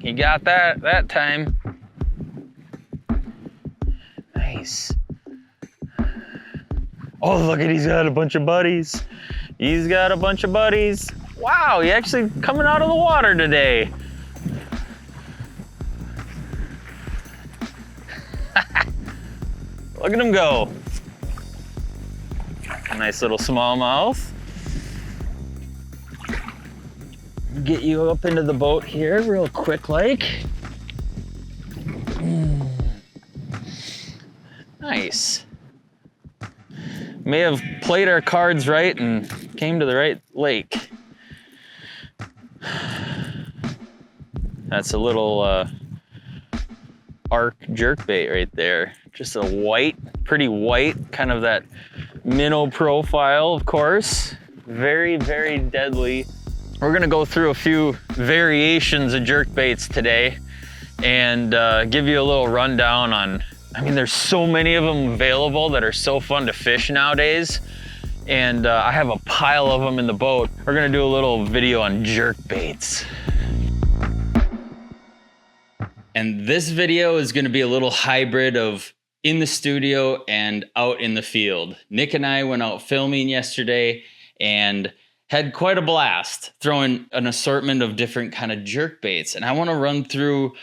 He got that time. Nice. Oh, look at, he's got a bunch of buddies. He's got a bunch of buddies. Wow, he actually coming out of the water today. Look at him go. A nice little smallmouth. Get you up into the boat here real quick like. Nice. May have played our cards right and came to the right lake. That's a little arc jerkbait right there. Just a white, pretty white, kind of that minnow profile, of course. Very, very deadly. We're gonna go through a few variations of jerkbaits today and give you a little rundown on, I mean, there's so many of them available that are so fun to fish nowadays. And I have a pile of them in the boat. We're gonna do a little video on jerkbaits. And this video is gonna be a little hybrid of in the studio and out in the field. Nick and I went out filming yesterday and had quite a blast throwing an assortment of different kind of jerkbaits. And I wanna run through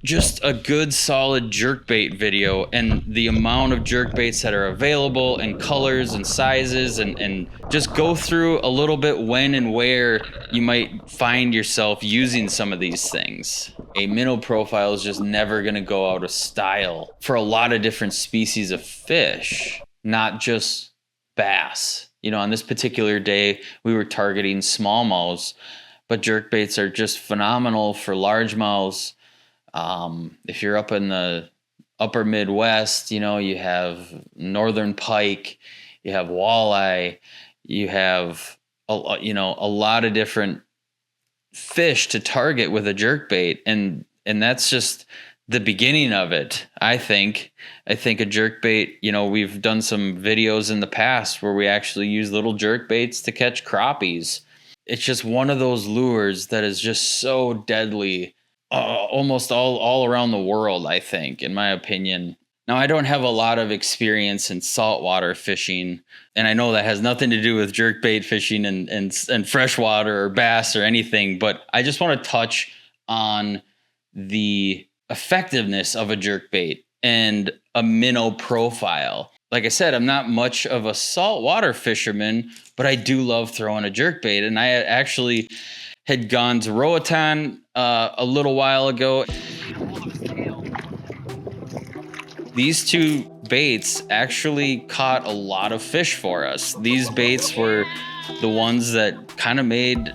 just a good solid jerkbait video and the amount of jerkbaits that are available and colors and sizes and just go through a little bit when and where you might find yourself using some of these things. A minnow profile is just never gonna go out of style for a lot of different species of fish, not just bass. You know, on this particular day, we were targeting smallmouths, but jerkbaits are just phenomenal for largemouths. If you're up in the upper Midwest, you know, you have northern pike, you have walleye, you have, a lot of different fish to target with a jerkbait. And that's just the beginning of it. I think a jerkbait, you know, we've done some videos in the past where we actually use little jerkbaits to catch crappies. It's just one of those lures that is just so deadly. Almost all around the world, I think, in my opinion. Now, I don't have a lot of experience in saltwater fishing, and I know that has nothing to do with jerkbait fishing and freshwater or bass or anything, but I just want to touch on the effectiveness of a jerkbait and a minnow profile. Like I said, I'm not much of a saltwater fisherman, but I do love throwing a jerkbait, and I actually had gone to Roatan a little while ago. These two baits actually caught a lot of fish for us. These baits were the ones that kind of made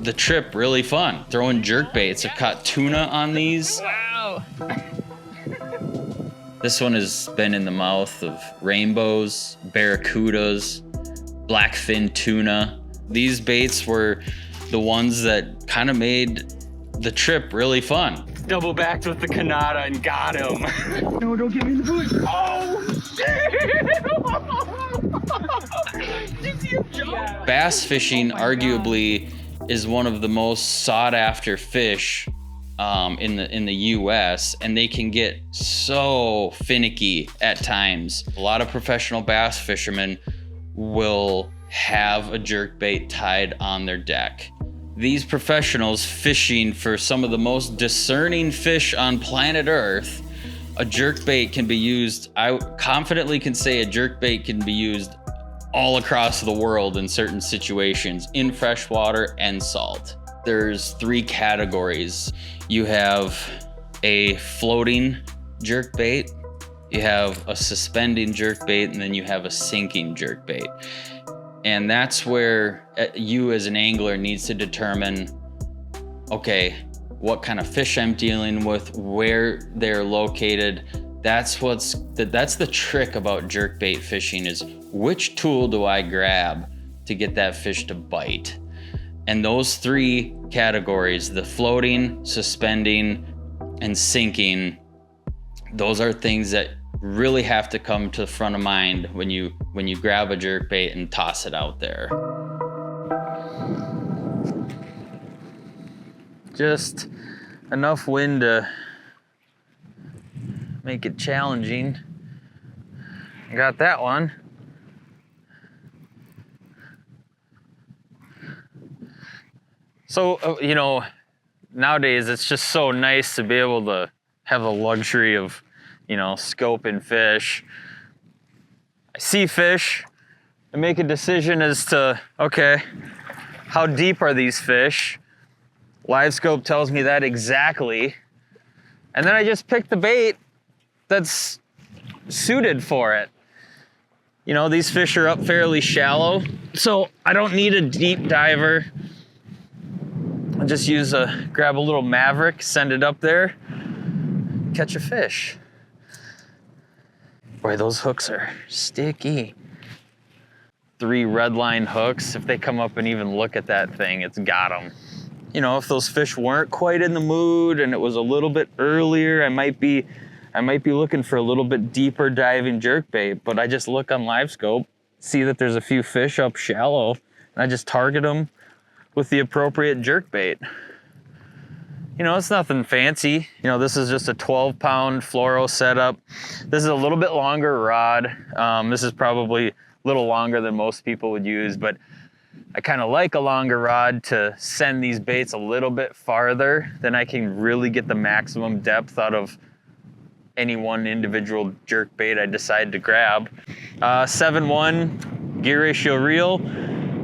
the trip really fun. Throwing jerkbaits. I've caught tuna on these. Wow. This one has been in the mouth of rainbows, barracudas, blackfin tuna. These baits were the ones that kind of made the trip really fun. Double backed with the Canada and got him. No, don't get me in the bush. Oh, shit! Did you see him jump? Bass fishing arguably is one of the most sought after fish in the US, and they can get so finicky at times. A lot of professional bass fishermen will have a jerkbait tied on their deck. These professionals fishing for some of the most discerning fish on planet Earth, a jerkbait can be used, I confidently can say a jerkbait can be used all across the world in certain situations, in freshwater and salt. There's three categories. You have a floating jerkbait, you have a suspending jerkbait, and then you have a sinking jerkbait. And that's where you as an angler needs to determine, okay, what kind of fish I'm dealing with, where they're located. That's the trick about jerkbait fishing, is which tool do I grab to get that fish to bite? And those three categories, the floating, suspending, and sinking, those are things that really have to come to the front of mind when you grab a jerkbait and toss it out there. Just enough wind to make it challenging. Got that one. So, you know, nowadays it's just so nice to be able to have the luxury of, you know, scoping fish. I see fish and make a decision as to, okay, how deep are these fish? Live scope tells me that exactly. And then I just pick the bait that's suited for it. You know, these fish are up fairly shallow, so I don't need a deep diver. I'll just grab a little Maverick, send it up there, catch a fish. Boy, those hooks are sticky. 3 red line hooks. If they come up and even look at that thing, it's got them. You know, if those fish weren't quite in the mood and it was a little bit earlier, I might be looking for a little bit deeper diving jerkbait, but I just look on live scope, see that there's a few fish up shallow, and I just target them with the appropriate jerkbait. You know, it's nothing fancy. You know, this is just a 12-pound fluoro setup. This is a little bit longer rod. This is probably a little longer than most people would use, but I kind of like a longer rod to send these baits a little bit farther. Then I can really get the maximum depth out of any one individual jerkbait I decide to grab. 7.1 gear ratio reel.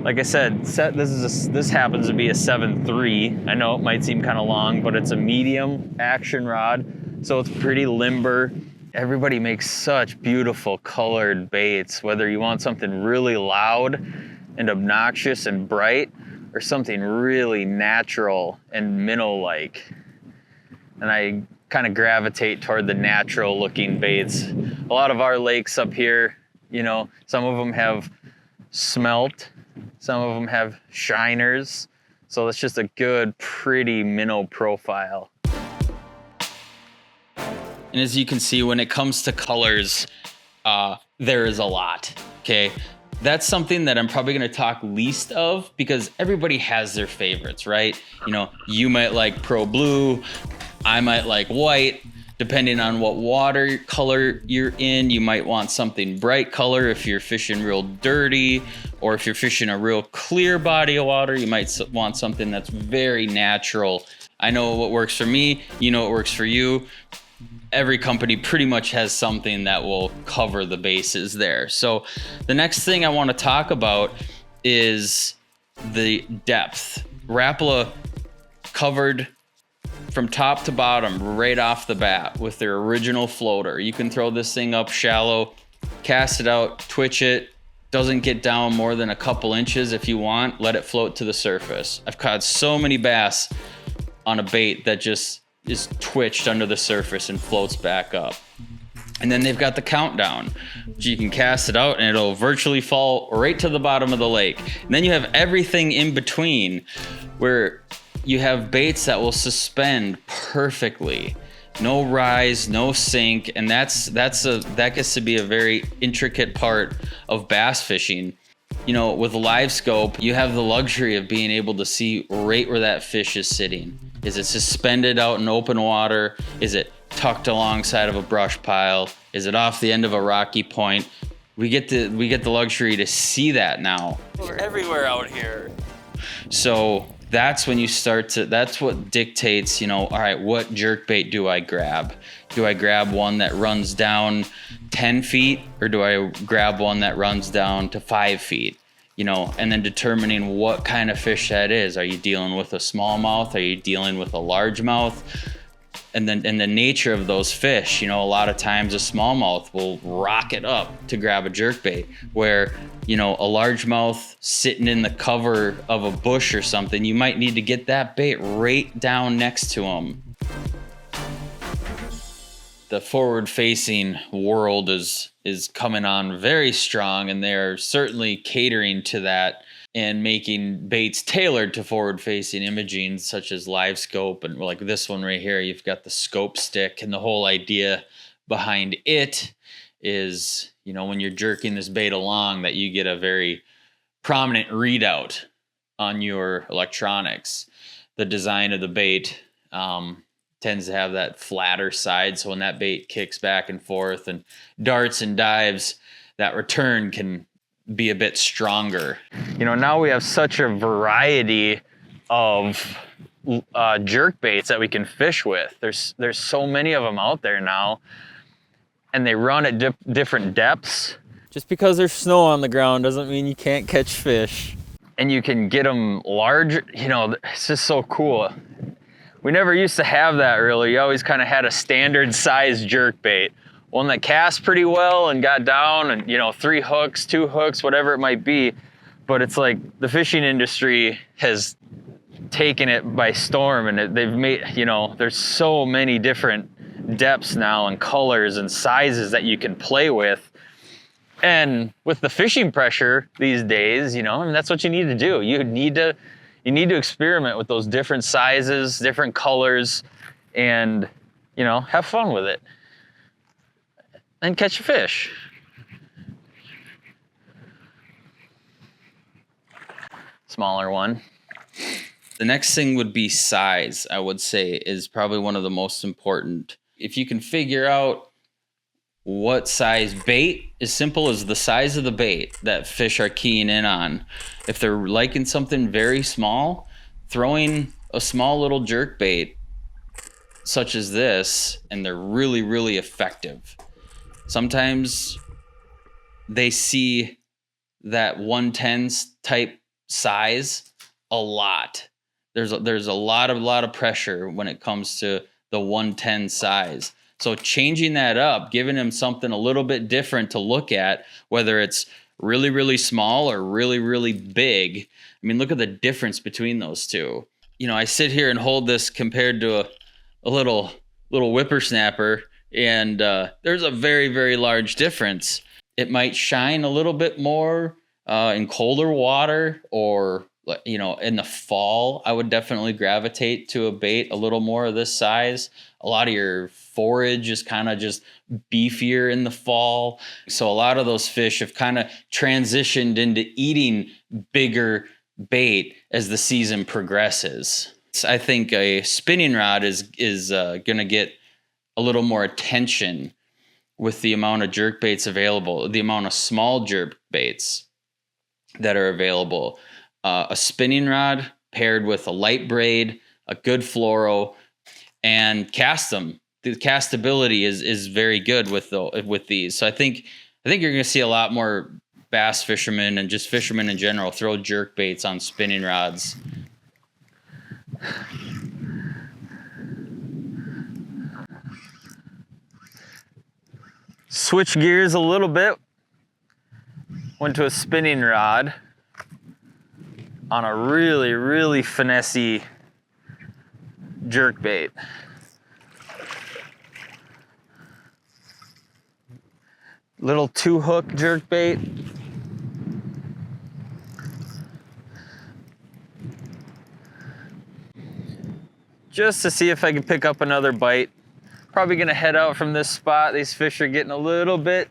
Like I said, this happens to be a 7.3. I know it might seem kind of long, but it's a medium action rod, so it's pretty limber. Everybody makes such beautiful colored baits, whether you want something really loud and obnoxious and bright, or something really natural and minnow-like. And I kind of gravitate toward the natural looking baits. A lot of our lakes up here, you know, some of them have smelt, some of them have shiners. So it's just a good, pretty minnow profile. And as you can see, when it comes to colors, there is a lot, okay? That's something that I'm probably gonna talk least of because everybody has their favorites, right? You know, you might like Pro Blue, I might like white. Depending on what water color you're in, you might want something bright color if you're fishing real dirty, or if you're fishing a real clear body of water, you might want something that's very natural. I know what works for me, you know what works for you. Every company pretty much has something that will cover the bases there. So the next thing I want to talk about is the depth. Rapala covered from top to bottom right off the bat with their original floater. You can throw this thing up shallow, cast it out, twitch it, doesn't get down more than a couple inches. If you want, let it float to the surface. I've caught so many bass on a bait that just is twitched under the surface and floats back up. And then they've got the countdown. So you can cast it out and it'll virtually fall right to the bottom of the lake. And then you have everything in between where you have baits that will suspend perfectly. No rise, no sink, and that gets to be a very intricate part of bass fishing. You know, with a live scope, you have the luxury of being able to see right where that fish is sitting. Is it suspended out in open water? Is it tucked alongside of a brush pile? Is it off the end of a rocky point? We get the luxury to see that now. We're everywhere out here. So that's when you start to, that's what dictates, you know, all right, what jerkbait do I grab? Do I grab one that runs down 10 feet or do I grab one that runs down to 5 feet? You know, and then determining what kind of fish that is. Are you dealing with a smallmouth? Are you dealing with a largemouth? And then the nature of those fish, you know, a lot of times a smallmouth will rocket up to grab a jerkbait, where, you know, a largemouth sitting in the cover of a bush or something, you might need to get that bait right down next to them. The forward-facing world is coming on very strong, and they're certainly catering to that and making baits tailored to forward-facing imaging, such as live scope. And like this one right here, you've got the scope stick, and the whole idea behind it is, you know, when you're jerking this bait along, that you get a very prominent readout on your electronics. The design of the bait tends to have that flatter side. So when that bait kicks back and forth and darts and dives, that return can be a bit stronger. You know, now we have such a variety of jerk baits that we can fish with. There's so many of them out there now, and they run at different depths. Just because there's snow on the ground doesn't mean you can't catch fish. And you can get them larger. You know, it's just so cool. We never used to have that really. You always kind of had a standard size jerk bait, one that cast pretty well and got down, and you know, 3 hooks, 2 hooks, whatever it might be. But it's like the fishing industry has taken it by storm, and they've made, you know, there's so many different depths now and colors and sizes that you can play with. And with the fishing pressure these days, you know, I mean, that's what you need to do. You need to experiment with those different sizes, different colors, and, you know, have fun with it and catch a fish. Smaller one. The next thing would be size, I would say, is probably one of the most important. If you can figure out what size bait, as simple as the size of the bait that fish are keying in on. If they're liking something very small, throwing a small little jerk bait such as this, and they're really, really effective. Sometimes they see that 1/10 type size a lot. There's a lot of pressure when it comes to the 1/10 size. So changing that up, giving them something a little bit different to look at, whether it's really, really small or really, really big. I mean, look at the difference between those two. You know, I sit here and hold this compared to a little whippersnapper, and there's a very, very large difference. It might shine a little bit more in colder water, or, you know, in the fall, I would definitely gravitate to a bait a little more of this size. A lot of your forage is kind of just beefier in the fall. So a lot of those fish have kind of transitioned into eating bigger bait as the season progresses. I think a spinning rod is going to get a little more attention with the amount of jerk baits available, the amount of small jerk baits that are available. A spinning rod paired with a light braid, a good fluoro, and cast them. The castability is very good with these. So I think you're going to see a lot more bass fishermen and just fishermen in general throw jerk baits on spinning rods. Switch gears a little bit. Went to a spinning rod on a really, really finessey jerk bait. Little 2-hook jerk bait. Just to see if I can pick up another bite. Probably gonna head out from this spot. These fish are getting a little bit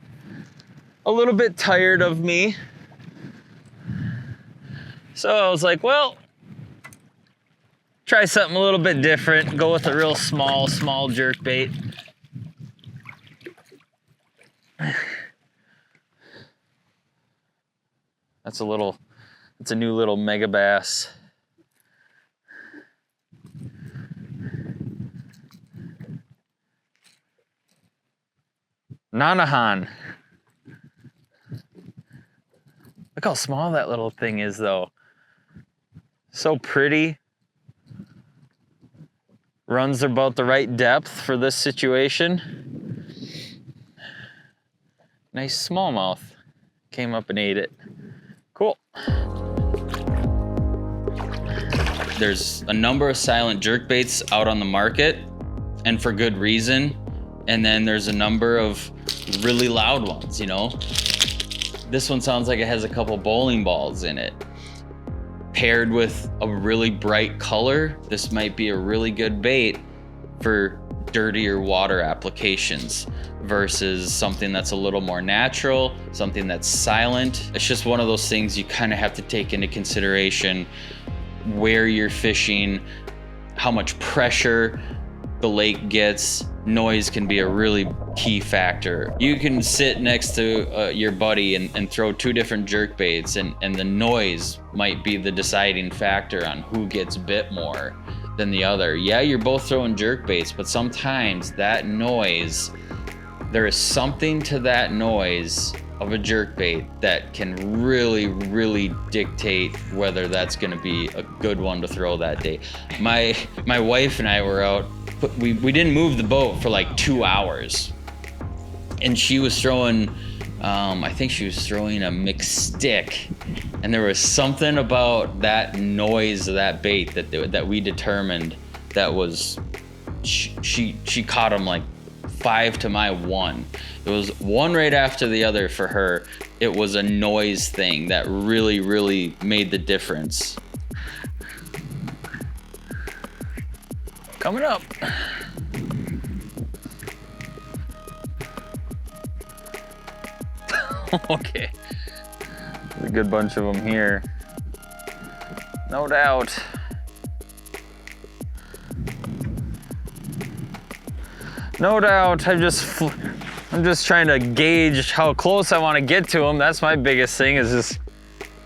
tired of me. So I was like, well, try something a little bit different. Go with a real small jerk bait. That's a new little mega bass. Nanahan. Look how small that little thing is though. So pretty. Runs about the right depth for this situation. Nice smallmouth. Came up and ate it. Cool. There's a number of silent jerkbaits out on the market, and for good reason. And then there's a number of really loud ones, you know? This one sounds like it has a couple bowling balls in it. Paired with a really bright color, this might be a really good bait for dirtier water applications versus something that's a little more natural, something that's silent. It's just one of those things you kind of have to take into consideration where you're fishing, how much pressure the lake gets, noise can be a really key factor. You can sit next to your buddy and throw two different jerk baits, and the noise might be the deciding factor on who gets bit more than the other. Yeah, you're both throwing jerk baits, but sometimes that noise, there is something to that noise of a jerk bait that can really dictate whether that's going to be a good one to throw that day. My wife and I were out, we didn't move the boat for like 2 hours, and she was throwing I think she was throwing a mixed stick, and there was something about that noise of that bait that we determined that was she caught him like 5 to my 1. It was one right after the other for her. It was a noise thing that really made the difference. Coming up. Okay. There's a good bunch of them here. No doubt. No doubt. I'm just trying to gauge how close I want to get to them. That's my biggest thing, is just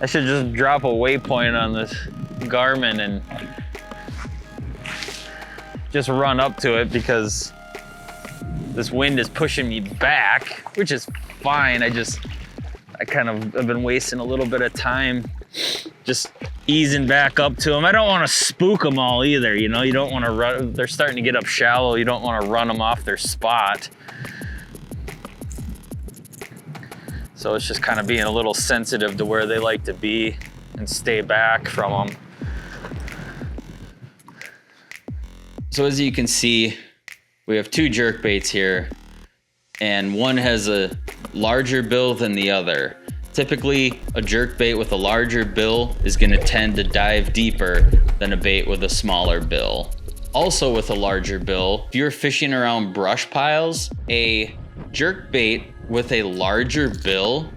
I should just drop a waypoint on this Garmin and just run up to it, because this wind is pushing me back, which is fine. I kind of have been wasting a little bit of time just easing back up to them. I don't want to spook them all either, you know. You don't want to run, they're starting to get up shallow. You don't want to run them off their spot. So it's just kind of being a little sensitive to where they like to be and stay back from them. So as you can see, we have two jerk baits here, and one has a larger bill than the other. Typically, a jerk bait with a larger bill is going to tend to dive deeper than a bait with a smaller bill. Also with a larger bill, if you're fishing around brush piles, a jerk bait with a larger bill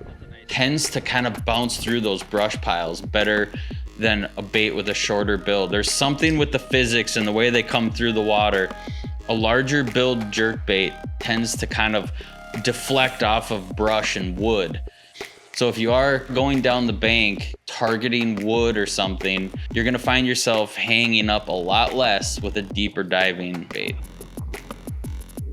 tends to kind of bounce through those brush piles better than a bait with a shorter bill. There's something with the physics and the way they come through the water. A larger billed jerk bait tends to kind of deflect off of brush and wood. So if you are going down the bank targeting wood or something, you're gonna find yourself hanging up a lot less with a deeper diving bait.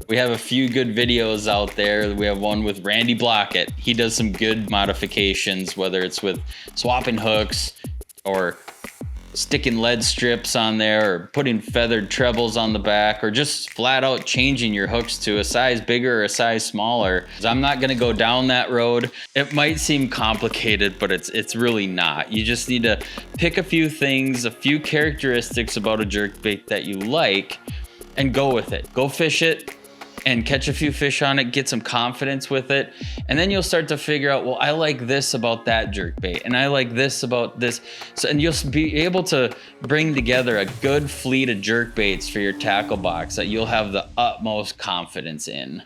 We have a few good videos out there. We have one with Randy Blockett. He does some good modifications, whether it's with swapping hooks or sticking lead strips on there, or putting feathered trebles on the back, or just flat out changing your hooks to a size bigger or a size smaller. I'm not gonna go down that road. It might seem complicated, but it's really not. You just need to pick a few things, a few characteristics about a jerkbait that you like, and go with it. Go fish it and catch a few fish on it, get some confidence with it, and then you'll start to figure out, well, I like this about that jerkbait, and I like this about this. So, and you'll be able to bring together a good fleet of jerkbaits for your tackle box that you'll have the utmost confidence in.